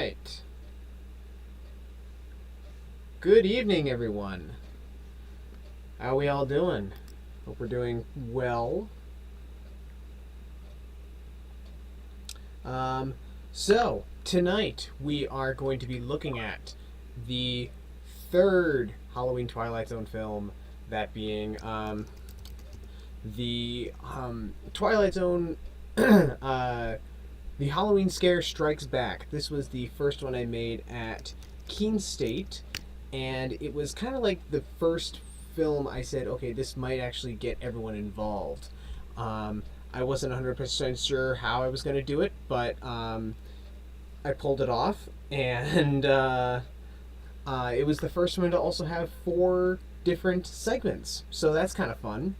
right. Good evening, everyone. How are we all doing? Hope we're doing well. So, tonight we are going to be looking at the third Halloween Twilight Zone film, that being the Twilight Zone, the Halloween Scare Strikes Back. This was the first one I made at Keene State, and it was kind of like the first film I said, okay, this might actually get everyone involved. I wasn't 100% sure how I was going to do it, but I pulled it off, and it was the first one to also have 4 different segments, so that's kind of fun.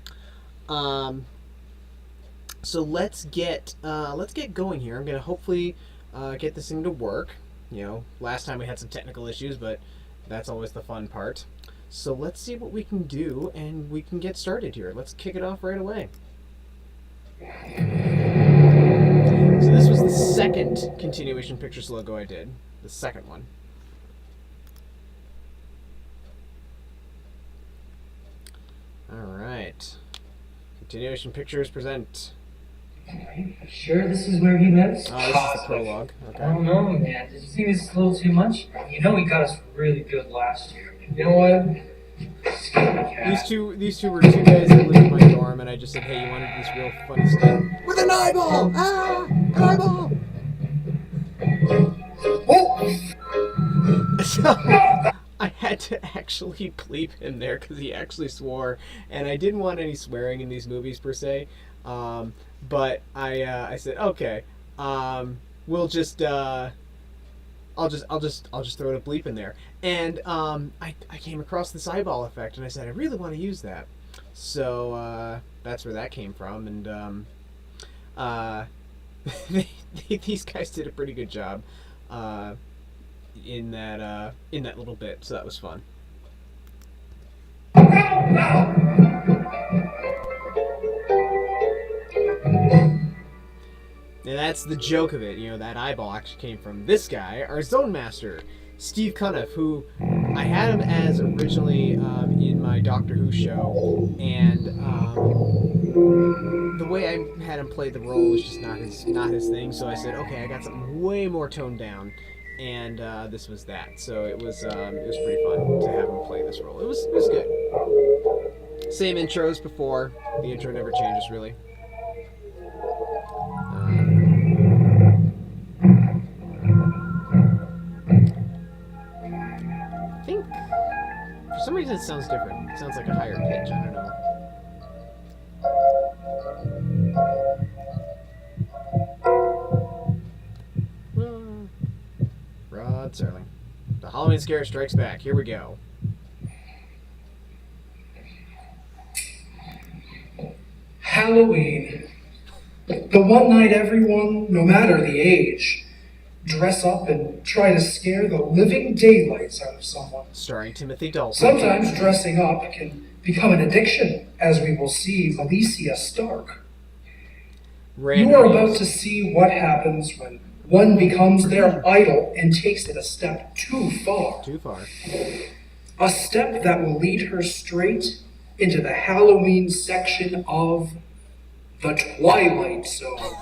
So let's get going here. I'm gonna hopefully get this thing to work. You know, last time we had some technical issues, but that's always the fun part. So let's see what we can do, and we can get started here. Let's kick it off right away. So this was the second Continuation Pictures logo I did. The second one. Alright. Continuation Pictures present. Sure this is where he lives? Oh, this is the prologue. Okay. I don't know, man. Did you think this is a little too much? You know he got us really good last year. You know what? These two were 2 guys that lived in my dorm, and I just said, hey, you want to do this real funny stuff? With an eyeball! Ah! An eyeball! Oh! So, I had to actually bleep him there because he actually swore, and I didn't want any swearing in these movies per se. But I said, okay, we'll just I'll just throw a bleep in there. And I came across this eyeball effect, and I said I really want to use that. So that's where that came from, and these guys did a pretty good job in that little bit. So that was fun. And that's the joke of it. You know, that eyeball actually came from this guy, our zone master, Steve Cuniff, who I had him as originally in my Doctor Who show, and the way I had him play the role was just not his thing. So I said, okay, I got something way more toned down, and this was that. So it was pretty fun to have him play this role. It was good. Same intro as before. The intro never changes really. I think for some reason it sounds different. It sounds like a higher pitch. I don't know. Rod Serling. The Halloween Scare Strikes Back. Here we go. Halloween. The one night everyone, no matter the age, dress up and try to scare the living daylights out of someone. Starring Timothy Dalton. Sometimes dressing up can become an addiction, as we will see Alicia Stark. You are about to see what happens when one becomes their idol and takes it a step too far. Too far. A step that will lead her straight into the Halloween section of the Twilight Zone.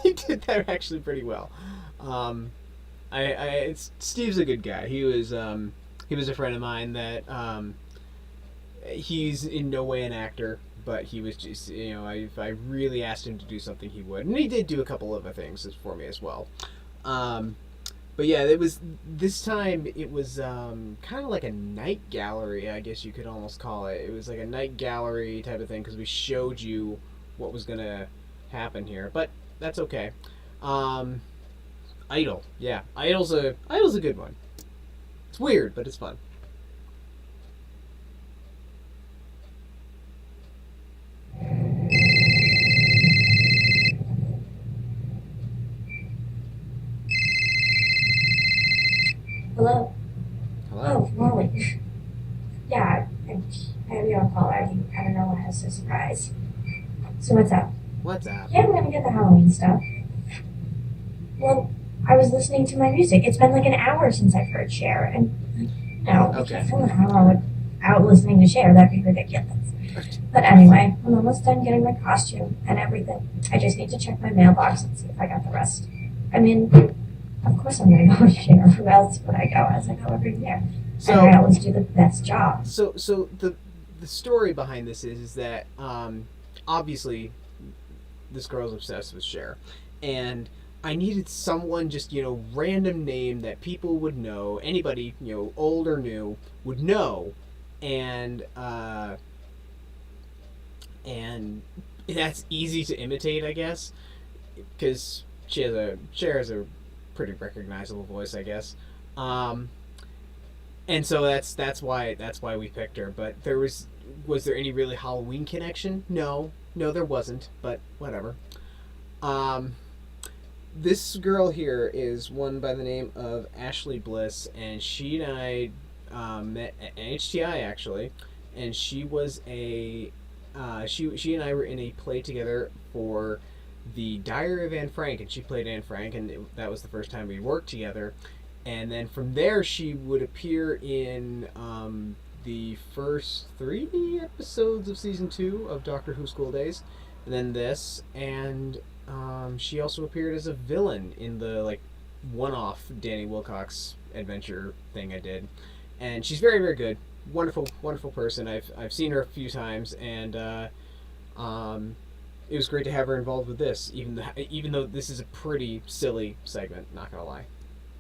He did that actually pretty well. Steve's a good guy. He was a friend of mine that he's in no way an actor, but he was just, you know, if I really asked him to do something, he would, and he did do a couple other things for me as well. But yeah, it was this time. It was kind of like a night gallery, I guess you could almost call it. It was like a night gallery type of thing because we showed you what was gonna happen here, but that's okay. Idol, yeah, Idol's a good one. It's weird, but it's fun. Hello? Hello? Oh, Molly. Yeah, I have you on call. I don't know what has a surprise. So what's up? What's up? Yeah, I'm gonna get the Halloween stuff. Well, I was listening to my music. It's been like an hour since I've heard Cher, and no, I Okay. can't fill an hour without listening to Cher. That'd be ridiculous. But anyway, I'm almost done getting my costume and everything. I just need to check my mailbox and see if I got the rest. I mean, of course I'm gonna go with Cher. Who else would I go as I go every year? So and I always do the best job. So the story behind this is that obviously this girl's obsessed with Cher, and I needed someone just random name that people would know, anybody old or new would know, and that's easy to imitate, I guess, because Cher has a pretty recognizable voice, I guess. And so that's why we picked her. But was there any really Halloween connection? No, there wasn't. But whatever. This girl here is one by the name of Ashley Bliss, and she and I met at NHTI actually, and she was she and I were in a play together for the Diary of Anne Frank, and she played Anne Frank, and that was the first time we worked together. And then from there, she would appear in the first 3 episodes of season 2 of Doctor Who School Days, and then this, and she also appeared as a villain in the one-off Danny Wilcox adventure thing I did, and she's very, very good, wonderful, wonderful person. I've seen her a few times, and it was great to have her involved with this, even though this is a pretty silly segment, not gonna lie.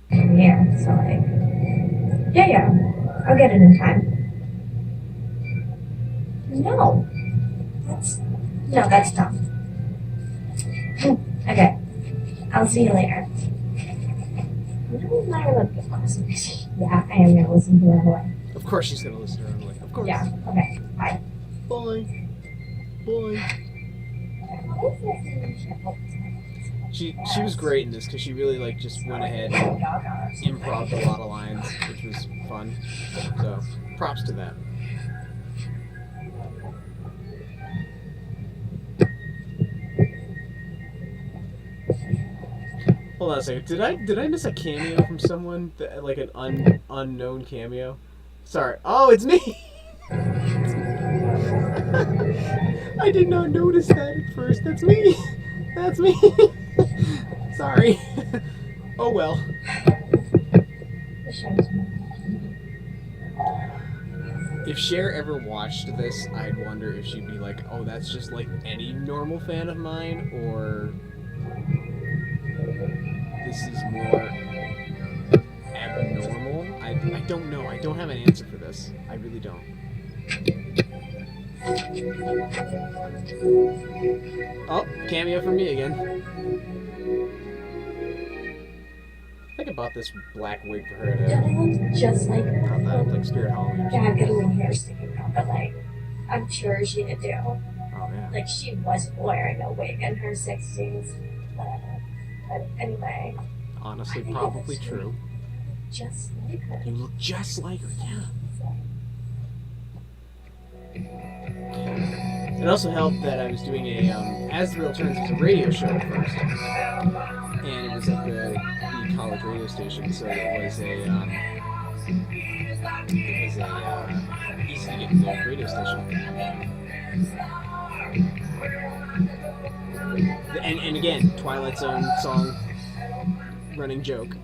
Premiere, so yeah, I'll get it in time. No, that's dumb. Okay, I'll see you later. Yeah, I am gonna listen to her anyway. Of course she's gonna listen to her anyway. Of course. Yeah, okay, bye. Bye. She was great in this because she really just went ahead and improv a lot of lines, which was fun. So props to that. Hold on a second. Did I miss a cameo from someone like an unknown cameo? Sorry. Oh, it's me. I did not notice that at first. That's me. That's me. Sorry. Oh well. If Cher ever watched this, I'd wonder if she'd be like, "Oh, that's just like any normal fan of mine," or this is more abnormal. I don't know. I don't have an answer for this. I really don't. Oh, cameo from me again. I think I bought this black wig for her Don't I look just like her? Not that, like Spirit Halloween. Yeah, I've got a little hair sticking out, but I'm sure she did too. Oh yeah. She wasn't wearing a wig in her 60s. But anyway. Honestly, probably true. Just like her. You look just like her, yeah. It also helped that I was doing a As the World Turns, as a radio show at first, and it was at the college radio station, so it was a easy to get to the radio station. And again, Twilight Zone song, running joke.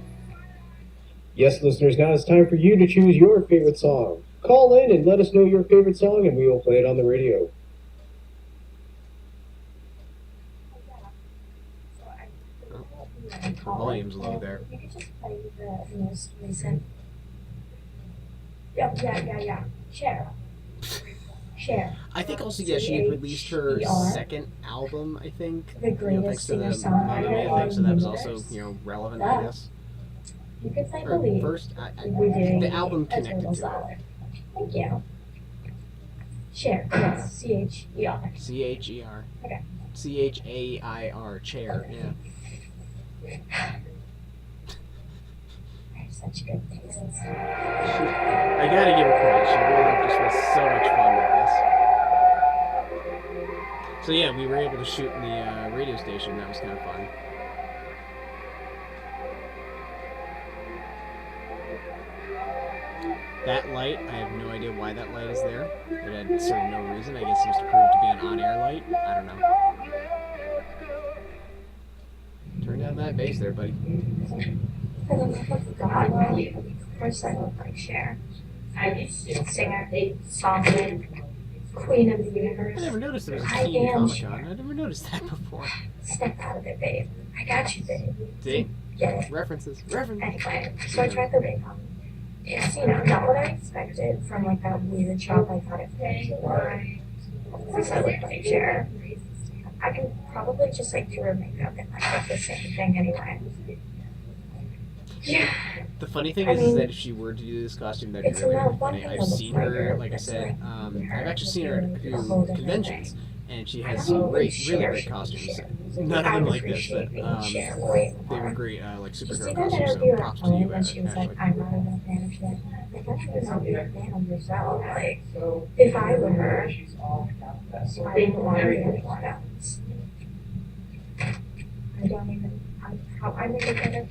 Yes, listeners, now it's time for you to choose your favorite song. Call in and let us know your favorite song, and we will play it on the radio. The volume's low there. You could just play the most recent. Yeah. Cher. I think also, yeah, she had released her second album, I think. The greatest thanks to the singer-songwriter Mama thing, so that was of the also, universe. relevant, That. I guess. You could play Or Believe. first, We're doing the album a connected total to it. solid. Thank you. Cher, yes, C-H-E-R. C-H-E-R. Okay. C-H-A-I-R, chair, yeah. I have such good taste. I gotta give her credit, she really just was so much fun with this. So yeah, we were able to shoot in the radio station, that was kind of fun. That light, I have no idea why that light is there. It had sort of no reason. I guess it was to prove to be an on-air light. I don't know. Turn down that bass there, buddy. For the love of God, of course I love my share. Singer, songwriter, queen of the universe. I never noticed there was a I teen am Comic-Con. I never noticed that before. Snap out of it, babe. I got you, babe. See? Get it? References. Anyway, so I tried the bacon. It's, not what I expected from like that weird shop I thought it was. Since I look like Cher, I can probably just like do her makeup and like look the same thing anyway. Yeah. The funny thing is that if she were to do this costume, that'd be really, really funny. I've seen her, like I said, I've actually seen her do conventions, and she has some great, really great costumes. None of them like this, but they were great, like superhero costumes, so props to you, when she was like, Ashley. I'm not a fan of shit. Like, I should not be a fan of yourself. Like, if I were her, I wouldn't want to be anyone else. I don't even, I never get a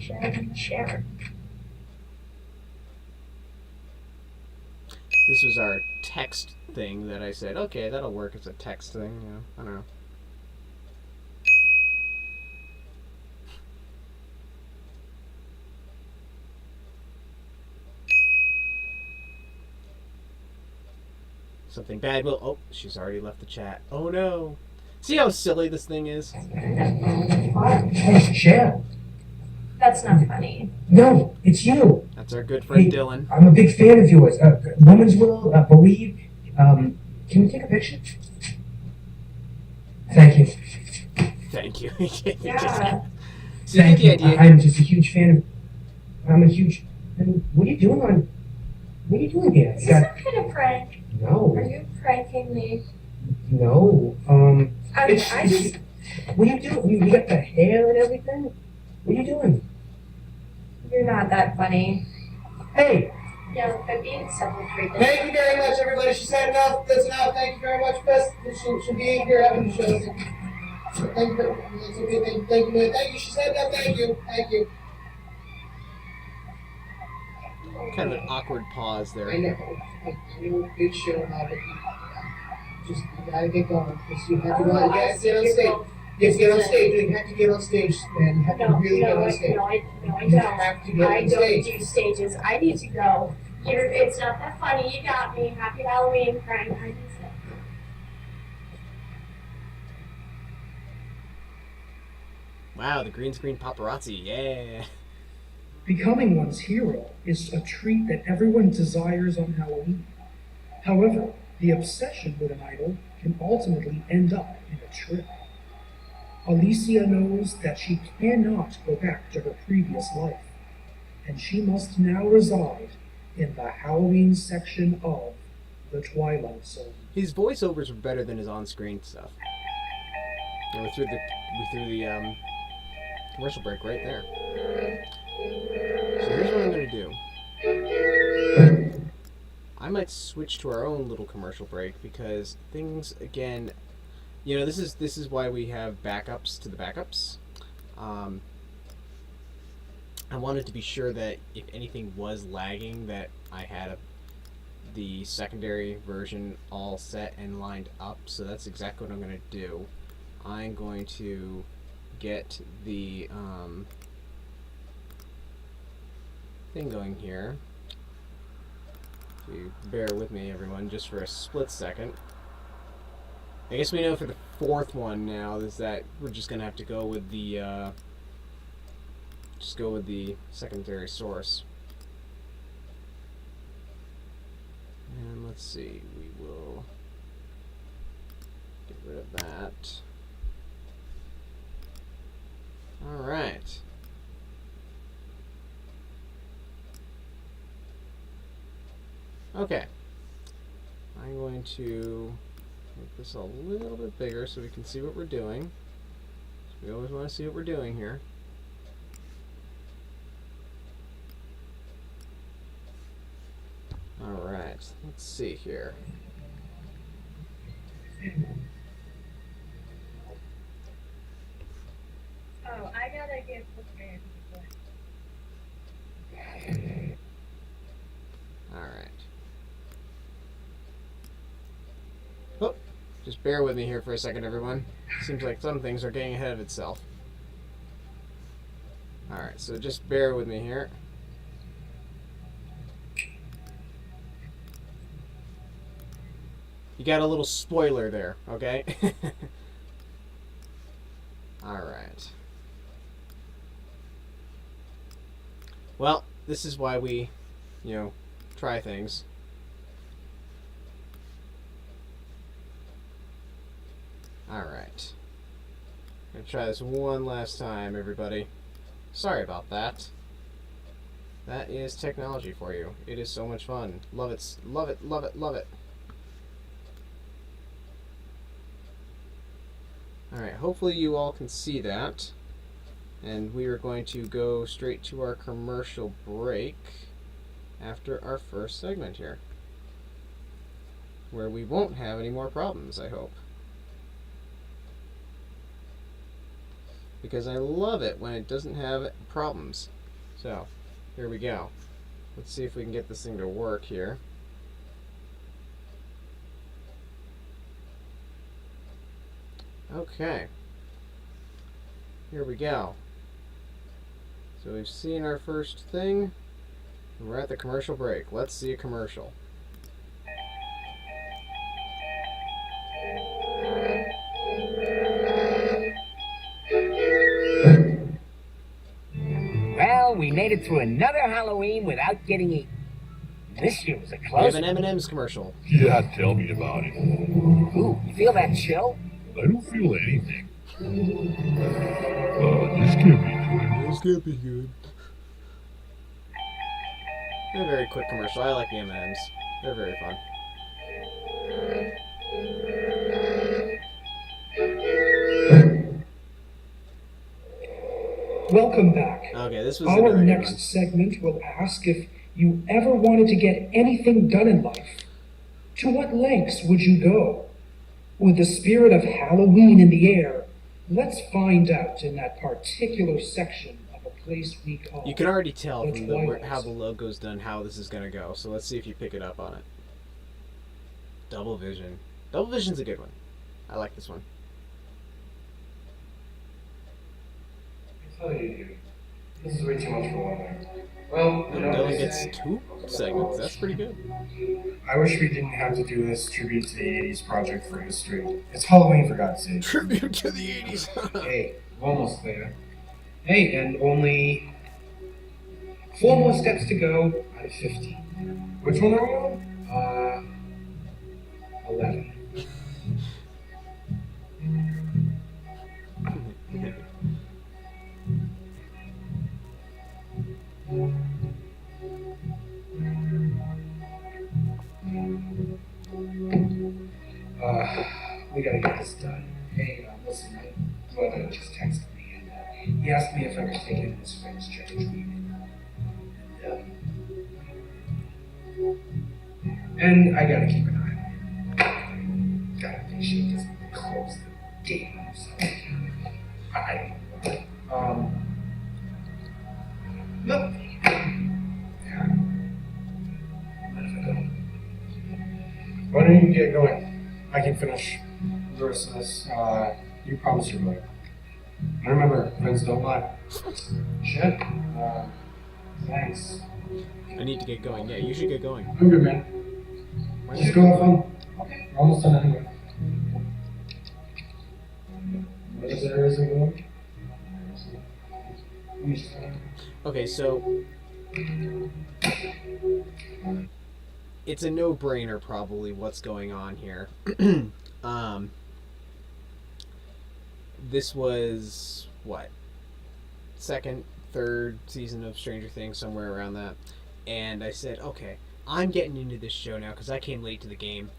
share. This was our text thing that I said, okay, that'll work as a text thing, I don't know. Something bad will, oh, she's already left the chat. Oh no. See how silly this thing is? Hey, Cher. That's not funny. No, it's you. That's our good friend Hey, Dylan. I'm a big fan of yours. Women's Will, Believe. Can we take a picture? Thank you. Thank you. Yeah. So you Thank get the you. idea. I'm just a huge fan of. I'm a huge. What are you doing on? What are you doing here? Is this some kind of prank? No. Are you pranking me? No. I just. What are you doing? You got the hair and everything. What are you doing? You're not that funny. Hey. Yeah, I'm being celebrated. Thank you very much, everybody. She said enough. That's enough. Thank you very much, Bess. She'll be in here having the show. Thank you. It's okay. Thank you. Thank you. She said enough. Thank you. Thank you. Kind of an awkward pause there. I know. Good show, but just you gotta get going because you have to go. You gotta get on stage. You have to get on stage. You have to get on stage, man. You have to really get on stage. I You have to get I on don't stage. do stages. I need to go. It's not that funny. You got me. Happy Halloween, Frank. I need to. Wow, the green screen paparazzi, yeah. Becoming one's hero is a treat that everyone desires on Halloween. However, the obsession with an idol can ultimately end up in a trip. Alicia knows that she cannot go back to her previous life, and she must now reside in the Halloween section of the Twilight Zone. His voiceovers were better than his on-screen stuff. And we threw the commercial break right there. So here's what I'm gonna do. I might switch to our own little commercial break because things again, this is why we have backups to the backups. I wanted to be sure that if anything was lagging, that I had the secondary version all set and lined up. So that's exactly what I'm gonna do. I'm going to get the thing going here. So you bear with me, everyone, just for a split second. I guess we know for the fourth one now is that we're just gonna have to go with the secondary source. And let's see, we will get rid of that. All right. Okay. I'm going to make this a little bit bigger so we can see what we're doing. So we always want to see what we're doing here. Alright, let's see here. Oh, I gotta get prepared. Alright. Just bear with me here for a second, everyone. Seems like some things are getting ahead of itself. Alright, so just bear with me here. You got a little spoiler there, okay? Alright. Well, this is why we, try things. Alright. Gonna try this one last time, everybody. Sorry about that. That is technology for you. It is so much fun. Love it, love it, love it, love it. Alright, hopefully you all can see that. And we are going to go straight to our commercial break after our first segment here. Where we won't have any more problems, I hope. Because I love it when it doesn't have problems. So, here we go. Let's see if we can get this thing to work here. Okay. Here we go. So we've seen our first thing. We're at the commercial break. Let's see a commercial. Well, we made it through another Halloween without getting eaten. This year was a We close. have an M&M's commercial. Yeah, tell me about it. Ooh, you feel that chill? I don't feel anything. This can't be good. This can't be good. A very quick commercial. I like the M&M's. They're very fun. Welcome back. Okay, this was a Our very good next one. segment will ask if you ever wanted to get anything done in life. To what lengths would you go? With the spirit of Halloween in the air, let's find out in that particular section of a place we call. You can already tell the from Twilight. how the logo's done how this is going to go. So let's see if you pick it up on it. Double Vision. Double Vision's a good one. I like this one. I tell you, dude, this is way too much for one night. Well, you know, Dylan they gets say- 2 segments. That's pretty good. I wish we didn't have to do this tribute to the 80s project for history. It's Halloween, for God's sake. Tribute to the 80s. Hey, we're almost there. Hey, and only 4 more steps to go out of 15. Which one are we on? 11. We gotta get this done. Hey, listen, my brother just texted me and he asked me if I could take him and his friends trick-or-treating. And I gotta keep an eye on him. Gotta make sure he doesn't close the gate or something. I don't know. Nope. Yeah. What if I go? Why don't you get going? I can finish the rest of this. You promised your brother. And remember, friends don't lie. Shit. Thanks. I need to get going. Yeah, you should get going. I'm good, man. Just go have fun. Okay. We're almost done anyway. What is there isn't going? Okay, so it's a no-brainer probably what's going on here. This was what? Second, third season of Stranger Things, somewhere around that. And I said, okay, I'm getting into this show now because I came late to the game.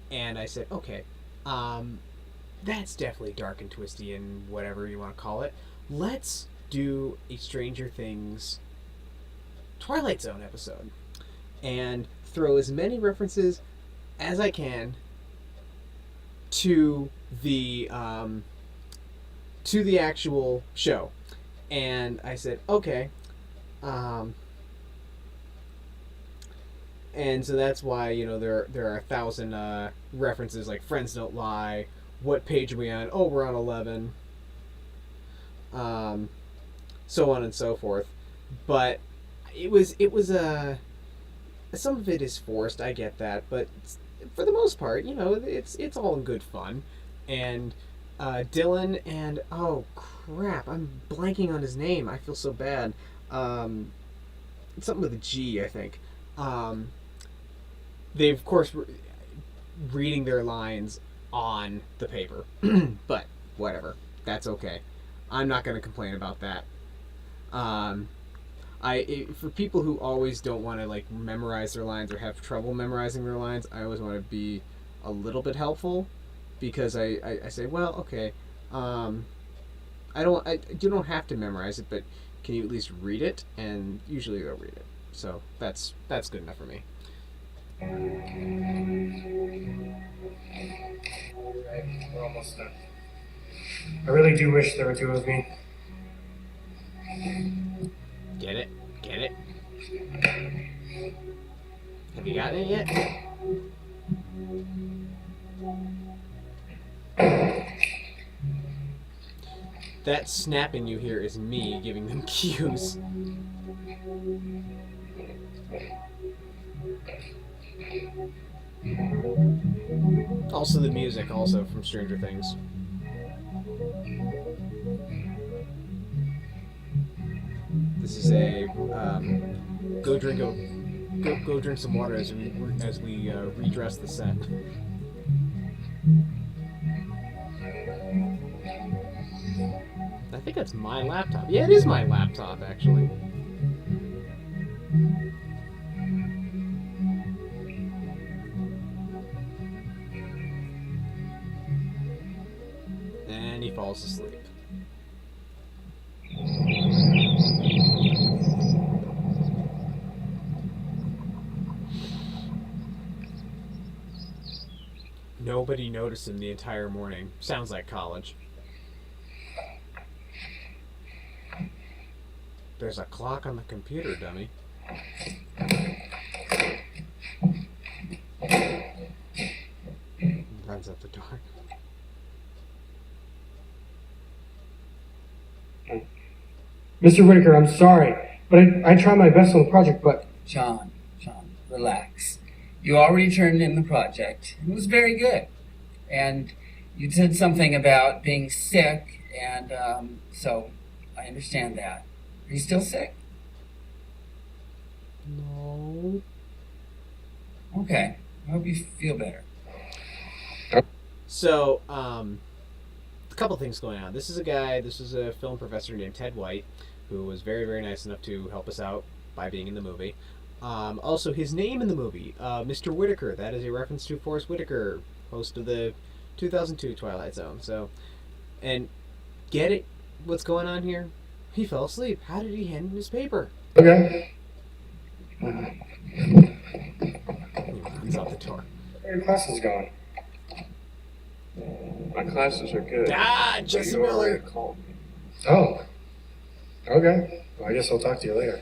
And I said, okay, that's definitely dark and twisty and whatever you want to call it. Let's do a Stranger Things Twilight Zone episode and throw as many references as I can to the actual show. And I said, okay, And so that's why, there are 1,000 references like friends don't lie. What page are we on? Oh, we're on 11. So on and so forth. But it was some of it is forced. I get that, but for the most part, it's all in good fun. And Dylan and oh crap, I'm blanking on his name. I feel so bad. It's something with a G, I think. They of course reading their lines on the paper, but whatever. That's okay. I'm not going to complain about that. For people who always don't want to like memorize their lines or have trouble memorizing their lines, I always want to be a little bit helpful, because I say, well, okay, you don't have to memorize it, but can you at least read it? And usually they'll read it, so that's good enough for me. Alright, we're almost done. I really do wish there were two of me. Get it? Get it? Have you gotten it yet? That snapping you hear is me giving them cues. Also the music, also from Stranger Things. This is a go drink some water as we redress the set. I think that's my laptop. Yeah, it is my laptop actually. And he falls asleep. Nobody noticed him the entire morning. Sounds like college. There's a clock on the computer, dummy. Runs out the door. Mr. Whitaker, I'm sorry, but I tried my best on the project, but... John, relax. You already turned in the project. It was very good. And you said something about being sick, and so I understand that. Are you still sick? No. Okay. I hope you feel better. So, a couple things going on. This is a film professor named Ted White, who was very, very nice enough to help us out by being in the movie. Also, his name in the movie, Mr. Whitaker, that is a reference to Forrest Whitaker, host of the 2002 Twilight Zone. So, and get it? What's going on here? He fell asleep. How did he hand in his paper? Okay. He runs out the door. Your class is gone. My classes are good. Ah, Jesse Miller. Oh. Okay. Well, I guess I'll talk to you later.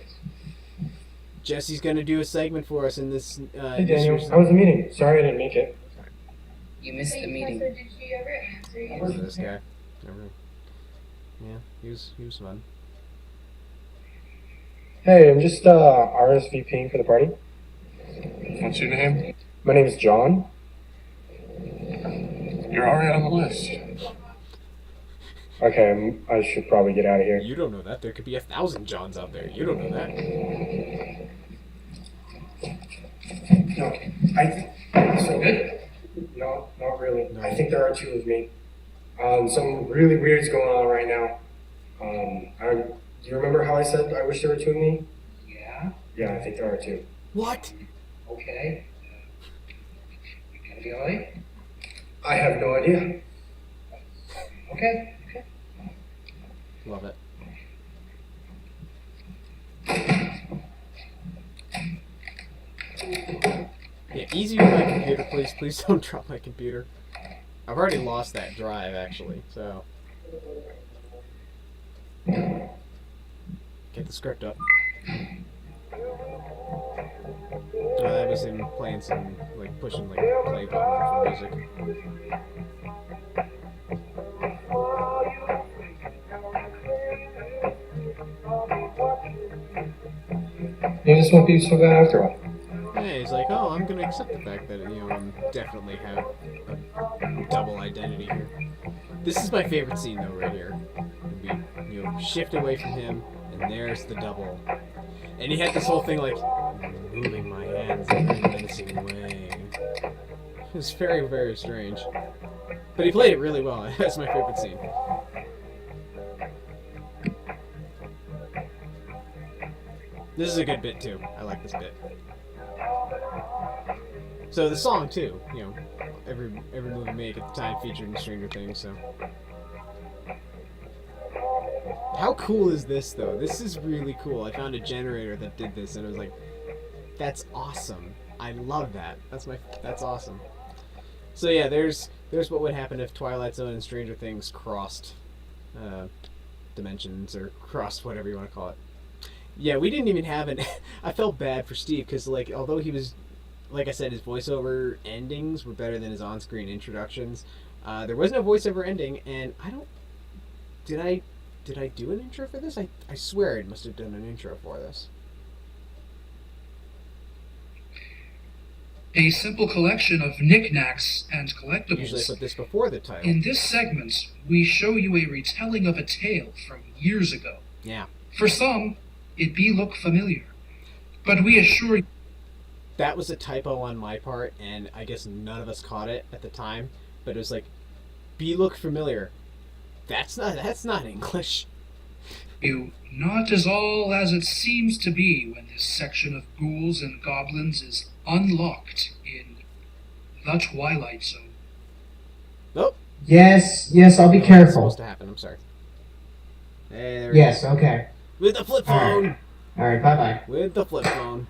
Jesse's gonna do a segment for us in this. Hey, Daniel. How was the meeting? Sorry I didn't make it. You missed the meeting. Did she ever answer you? Listen to this guy. Yeah, he was fun. Hey, I'm just RSVPing for the party. What's your name? My name is John. You're already on the list. Okay, I should probably get out of here. You don't know that. There could be 1,000 Johns out there. You don't know that. No, so good? No, not really. No. I think there are two of me. Something really weird's going on right now. Do you remember how I said I wish there were two of me? Yeah, Yeah, I think there are two. What? okay. You gonna be alright? I have no idea. Okay. Love it. Yeah, easy with my computer, please. Please don't drop my computer. I've already lost that drive, actually, so. Get the script up. That was him playing some, like, pushing, like, play button for music. Maybe this won't be so bad after all. Yeah, he's like, oh, I'm gonna accept the fact that, I'm definitely have a double identity here. This is my favorite scene, though, right here. We, shift away from him, and there's the double. And he had this whole thing like, moving my hands in a menacing way. It was very, very strange. But he played it really well. That's my favorite scene. This is a good bit, too. I like this bit. So the song, too, every movie made at the time featured in Stranger Things, so... How cool is this, though? This is really cool. I found a generator that did this, and I was like, that's awesome. I love that. That's awesome. So yeah, there's what would happen if Twilight Zone and Stranger Things crossed dimensions, or crossed whatever you want to call it. Yeah, we didn't even have an... I felt bad for Steve, because, like, although he was... Like I said, his voiceover endings were better than his on-screen introductions. There was no voiceover ending, and I don't... Did I do an intro for this? I swear I must have done an intro for this. A simple collection of knickknacks and collectibles. Usually I put this before the title. In this segment, we show you a retelling of a tale from years ago. Yeah. For some, it be look familiar. But we assure you... That was a typo on my part, and I guess none of us caught it at the time. But it was like, be look familiar. That's not English. You not as all as it seems to be when this section of ghouls and goblins is unlocked in the Twilight Zone. Oh. Yes, I'll be That's careful. supposed to happen. I'm sorry. Hey, there Yes, okay. With the flip phone. All right, bye-bye. With the flip phone.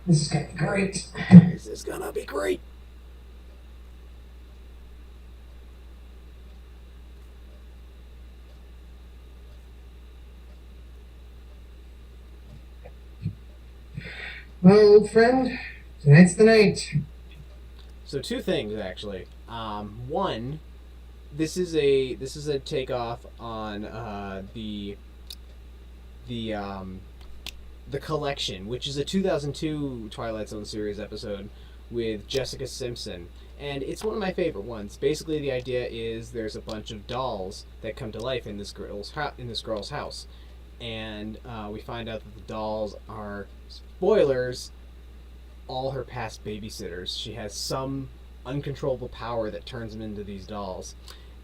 This is gonna be great. This is gonna be great. Well, old friend, tonight's the night. So two things actually. One, this is a takeoff on the collection, which is a 2002 Twilight Zone series episode with Jessica Simpson, and it's one of my favorite ones. Basically, the idea is there's a bunch of dolls that come to life in this girl's house, and we find out that the dolls are, spoilers, all her past babysitters. She has some uncontrollable power that turns them into these dolls.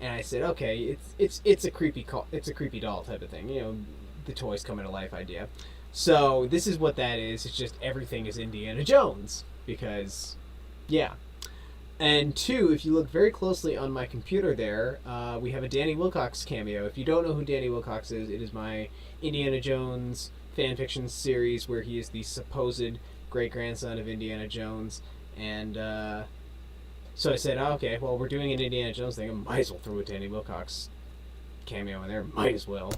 And I said, okay, it's a creepy doll type of thing, the toys come into life idea. So this is what that is. It's just everything is Indiana Jones, because, yeah. And two, if you look very closely on my computer there, we have a Danny Wilcox cameo. If you don't know who Danny Wilcox is, it is my Indiana Jones fanfiction series where he is the supposed great-grandson of Indiana Jones. And so I said, oh, okay, well, we're doing an Indiana Jones thing. I might as well throw a Danny Wilcox cameo in there. Might as well.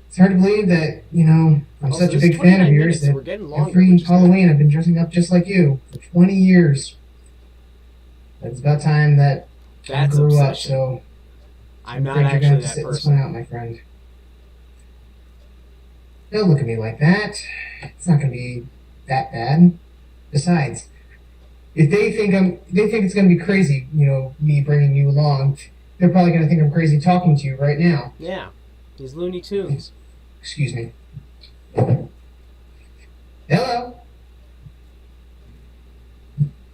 It's hard to believe that, I'm Also, such a this is big fan of 29 yours minutes, so that we're getting longer, every which is Halloween I've been dressing up just like you for 20 years. It's about time that I That's grew up, obsession. so I'm not afraid you're gonna actually have to that sit this person. one out, my friend. Don't look at me like that. It's not gonna be that bad. Besides, if they think it's gonna be crazy, me bringing you along, they're probably gonna think I'm crazy talking to you right now. Yeah, these Looney Tunes. Excuse me. Hello.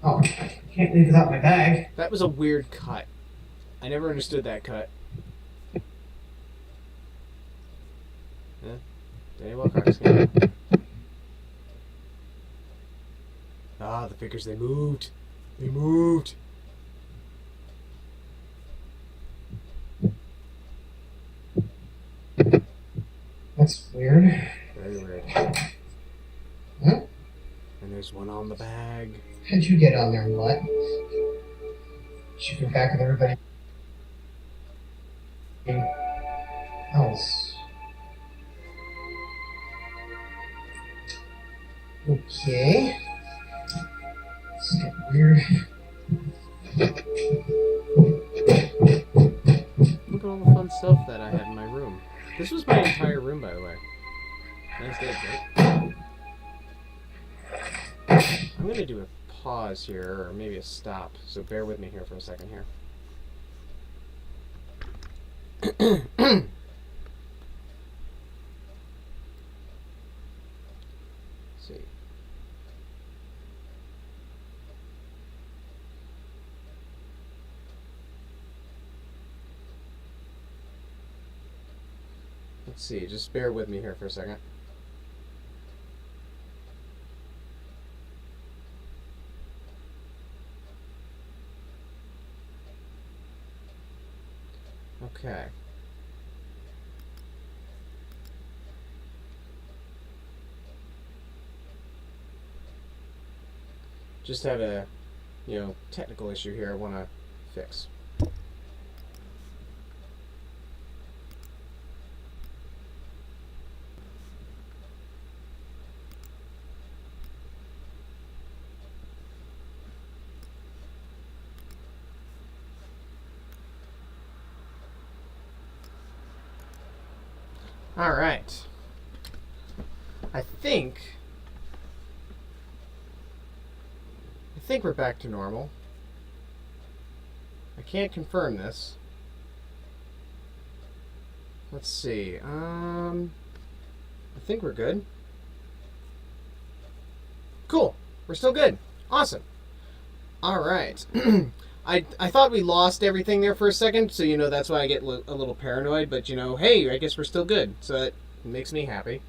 Oh, I can't leave without my bag. That was a weird cut. I never understood that cut. Yeah, Danny Wilcox. Ah, the figures, they moved. They moved. That's weird. Very weird. Huh? And there's one on the bag. How'd you get on there, mutt? Shoot your back with everybody else. Okay. This is getting weird. Look at all the fun stuff that I had in my room. This was my entire room, by the way. Nice day, right? I'm gonna do a pause here, or maybe a stop, so bear with me here for a second here. Let's see. Let's see, just bear with me here for a second. Okay. Just have a, technical issue here I want to fix. All right. I think we're back to normal. I can't confirm this. Let's see. I think we're good. Cool. We're still good. Awesome. All right. I thought we lost everything there for a second, so that's why I get a little paranoid. But hey, I guess we're still good, so that makes me happy.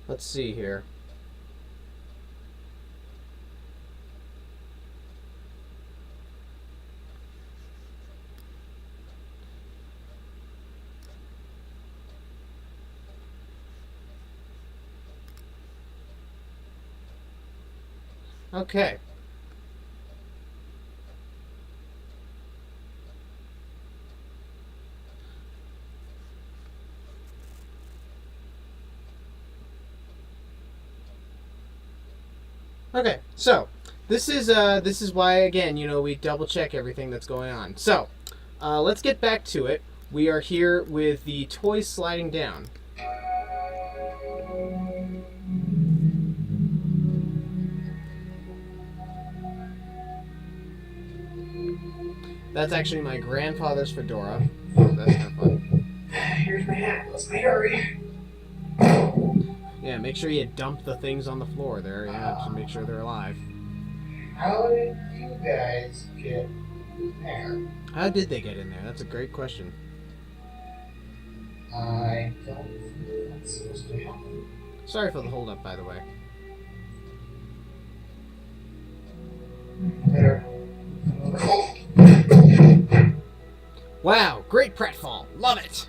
Let's see here. Okay. Okay, so this is why, again, we double check everything that's going on. So let's get back to it. We are here with the toys sliding down. That's actually my grandfather's fedora. So that's kind of fun. Here's my hat. Let's hurry. Yeah, make sure you dump the things on the floor there, to make sure they're alive. How did you guys get there? How did they get in there? That's a great question. I don't think that's supposed to happen. Sorry for the holdup, by the way. Better. Wow, great pratfall. Love it.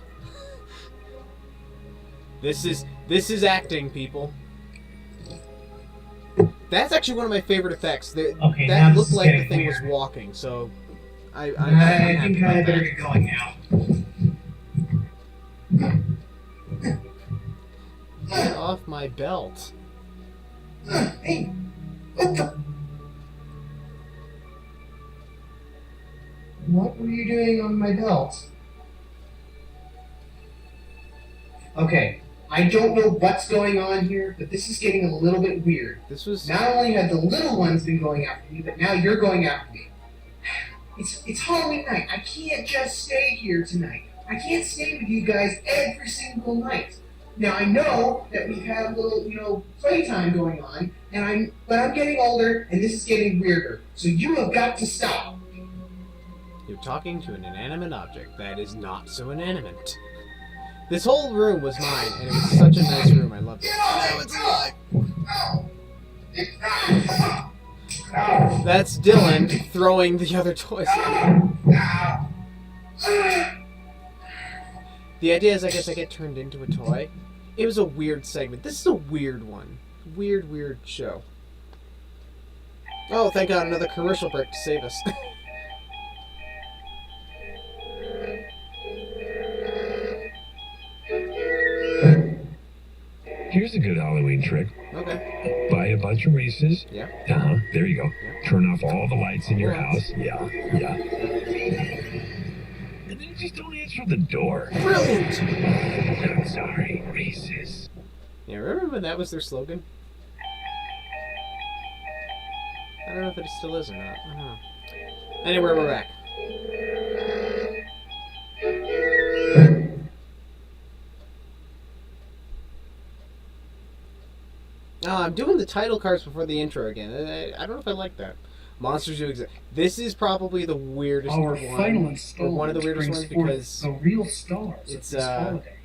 This is acting, people. That's actually one of my favorite effects. Okay, that looked like the thing was walking, so I think I better get going now. Get off my belt. Hey, what the? What were you doing on my belt? Okay, I don't know what's going on here, but this is getting a little bit weird. This was Not only have the little ones been going after me, but now you're going after me. It's Halloween night. I can't just stay here tonight. I can't stay with you guys every single night. Now I know that we've had a little, playtime going on, but I'm getting older, and this is getting weirder. So you have got to stop. You're talking to an inanimate object that is not so inanimate. This whole room was mine, and it was such a nice room. I loved it. Oh, it's alive! That's Dylan throwing the other toys. The idea is, I guess I get turned into a toy. It was a weird segment. This is a weird one. Weird show. Oh, thank God, another commercial break to save us. trick. Okay. Buy a bunch of Reese's. Yeah. There you go. Yeah. Turn off all the lights in your house. Yeah. And then just don't answer the door. Brilliant! I'm sorry, Reese's. Yeah, remember when that was their slogan? I don't know if it still is or not. I don't know. Anyway, we're back. I'm doing the title cards before the intro again. I don't know if I like that. Monsters Do Exist. This is probably the weirdest Our one. final Or installment one of the weirdest ones brings because forth the real stars it's, of this holiday.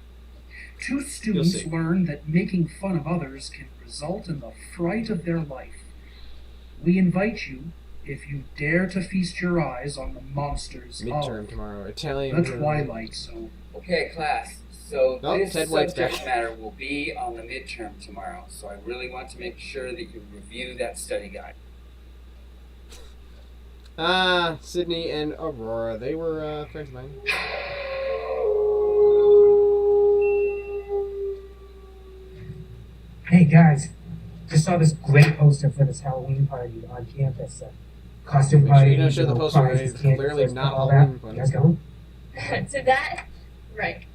Two you'll students see. learn that making fun of others can result in the fright of their life. We invite you, if you dare to feast your eyes on the monsters midterm of tomorrow. Italian. the Twilight Zone. Okay, class. So Oh, this Ted White's subject back. matter will be on the midterm tomorrow. So I really want to make sure that you review that study guide. Sydney and Aurora. They were friends of mine. Hey guys, just saw this great poster for this Halloween party on campus. Costume Make sure party. you don't show the poster, prizes, it's candy, clearly first, not all Halloween that. fun. You guys going? To that? Right.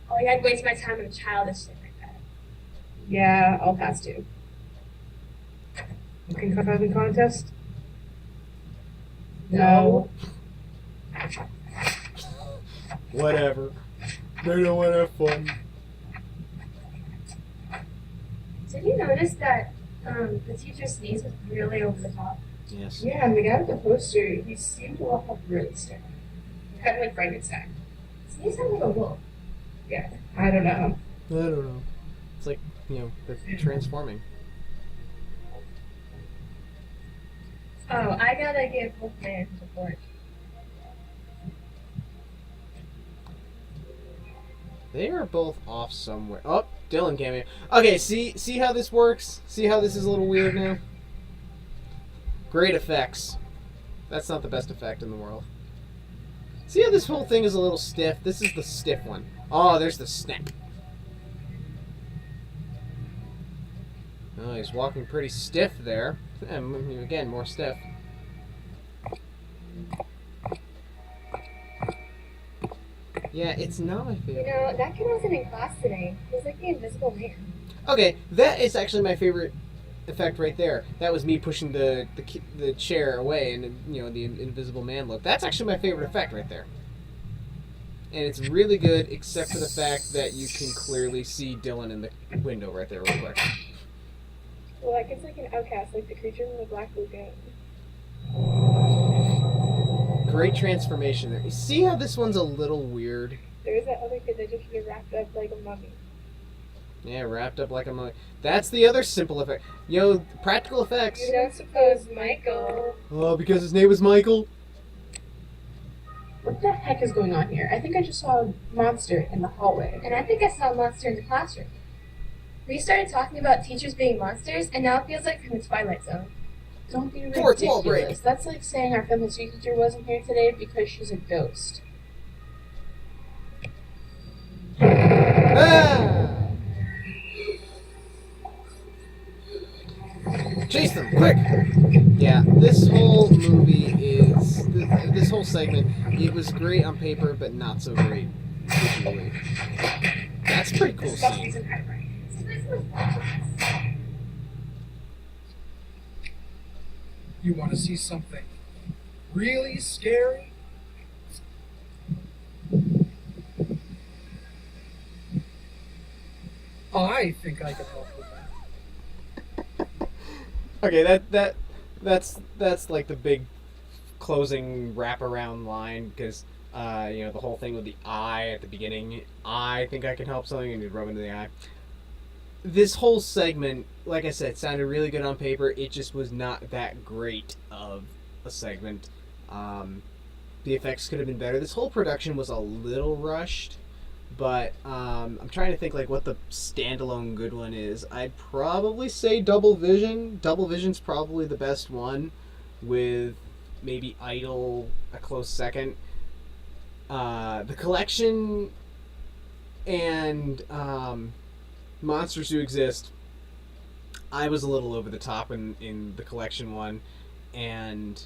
Oh, I'd waste my time on a childish thing like that. Yeah, I'll pass too. Looking for contest? No. Whatever. They don't want to have fun. Did you notice that the teacher's sneeze was really over the top? Yes. Yeah, and the guy with the poster, he seemed to walk up really stiff. Kind of like Frankenstein. Sneeze sounds like a wolf. Yeah, I don't know. I don't know. It's like, they're transforming. Oh, I gotta give Wolfman support. They are both off somewhere. Oh, Dylan cameo. Okay, see how this works? See how this is a little weird now? Great effects. That's not the best effect in the world. See how this whole thing is a little stiff? This is the stiff one. Oh, there's the snap. Oh, he's walking pretty stiff there. And again, more stiff. Yeah, it's not my favorite. You know, that kid wasn't in class today. He was like the Invisible Man. Okay, that is actually my favorite effect right there. That was me pushing the chair away and the Invisible Man look. That's actually my favorite effect right there. And it's really good, except for the fact that you can clearly see Dylan in the window right there real quick. Well, like it's like an outcast, like the creature from the Black Lagoon. Great transformation there. You see how this one's a little weird? There's that other kid that just gets wrapped up like a mummy. Yeah, wrapped up like a mummy. That's the other simple effect. Practical effects. You don't suppose Michael... Oh, because his name was Michael? What the heck is going on here? I think I just saw a monster in the hallway. And I think I saw a monster in the classroom. We started talking about teachers being monsters, and now it feels like from the Twilight Zone. Don't be Fourth wall break. ridiculous. That's like saying our film history teacher wasn't here today because she's a ghost. Ah! Chase them, quick! Yeah, this whole movie is... This whole segment, it was great on paper, but not so great visually. That's a pretty cool scene. You want to see something really scary? I think I can help with that. Okay, that's like the big closing wraparound line, because the whole thing with the eye at the beginning. I think I can help something, and you rub into the eye. This whole segment, like I said, sounded really good on paper. It just was not that great of a segment. The effects could have been better. This whole production was a little rushed, but I'm trying to think like what the standalone good one is. I'd probably say Double Vision. Double Vision's probably the best one, with maybe Idol a close second. The Collection and Monsters Do Exist I was a little over the top in the collection one, and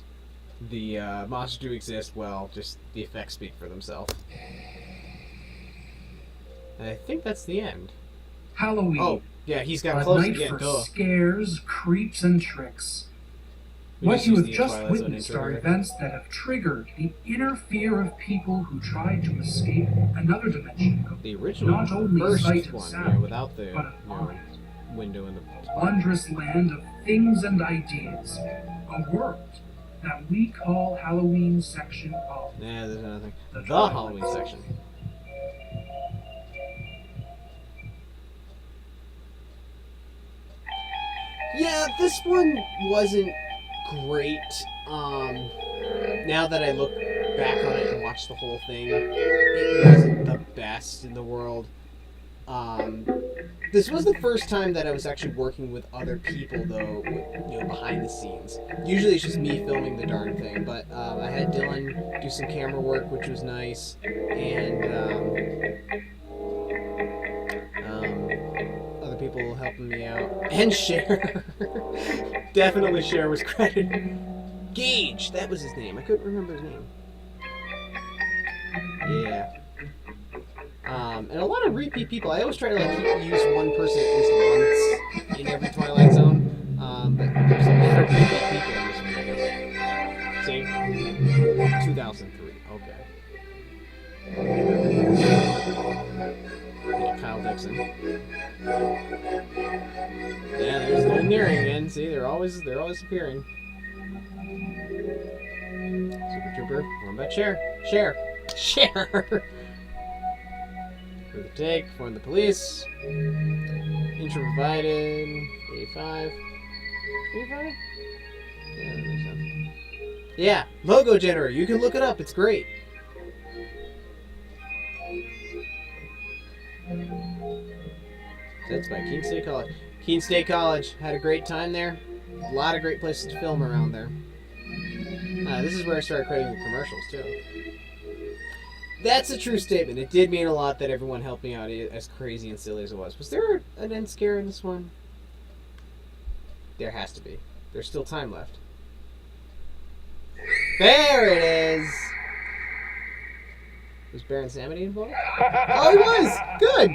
the monsters do exist. Well, just the effects speak for themselves. And I think that's the end. Halloween. Oh, yeah, he's got A close night again. for Duh. scares, creeps, and tricks. We What just you used have the just Twilight Zone witnessed intro are here. events that have triggered the inner fear of people who tried to escape another dimension of The original not only first sight and one, sound, yeah, without the but of mind. window in the Wondrous land of things and ideas. A world that we call Halloween section of Nah, there's nothing. the The Twilight Halloween Zone. section. Yeah, this one wasn't great. Now that I look back on it and watch the whole thing, it wasn't the best in the world. This was the first time that I was actually working with other people, though, behind the scenes. Usually it's just me filming the darn thing, but I had Dylan do some camera work, which was nice, and other people helping me out, and Cher. Definitely Cher was credited. Gage, that was his name. I couldn't remember his name. Yeah. And a lot of repeat people. I always try to use one person at least once in every Twilight Zone. But there's a lot of repeat people in this one. See? 2003. Okay. Yeah, Kyle Dixon. Yeah, there's Golden Earring again. See, they're always appearing. Super Trooper. What about Cher? Cher. For the take, form the police. Intro provided. 85. 85? Yeah, that makes sense. Yeah, logo generator. You can look it up. It's great. That's by Keene State College. Keene State College. Had a great time there. A lot of great places to film around there. This is where I started creating the commercials, too. That's a true statement. It did mean a lot that everyone helped me out, as crazy and silly as it was. Was there an end scare in this one? There has to be. There's still time left. There it is! Was Baron Samedi involved? Oh, he was! Good!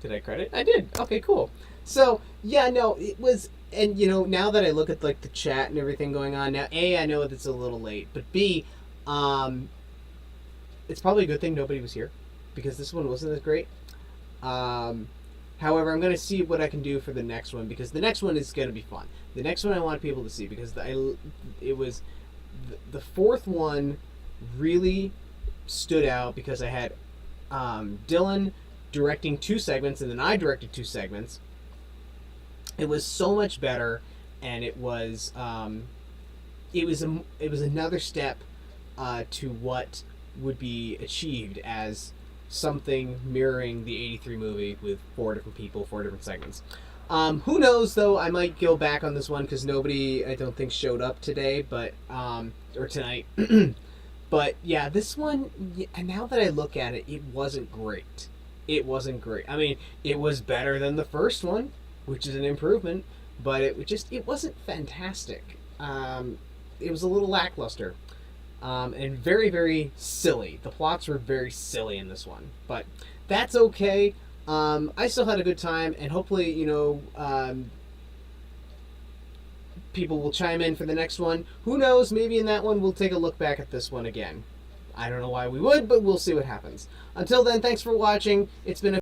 Did I credit? I did. Okay, cool. So, yeah, no, it was... And, now that I look at, the chat and everything going on, now, A, I know it's a little late, but B... it's probably a good thing nobody was here, because this one wasn't as great. However, I'm going to see what I can do for the next one, because the next one is going to be fun. The next one I want people to see, because it was the fourth one really stood out, because I had Dylan directing 2 segments, and then I directed 2 segments. It was so much better, and it was another step to what would be achieved as something mirroring the 83 movie with 4 different people, 4 different segments. Who knows, though, I might go back on this one because nobody, I don't think, showed up today, but or tonight. But, yeah, this one, now that I look at it, it wasn't great. It wasn't great. I mean, it was better than the first one, which is an improvement, but it wasn't fantastic. It was a little lackluster. And very, very silly. The plots were very silly in this one. But that's okay. I still had a good time, and hopefully, people will chime in for the next one. Who knows, maybe in that one we'll take a look back at this one again. I don't know why we would, but we'll see what happens. Until then, thanks for watching. It's been a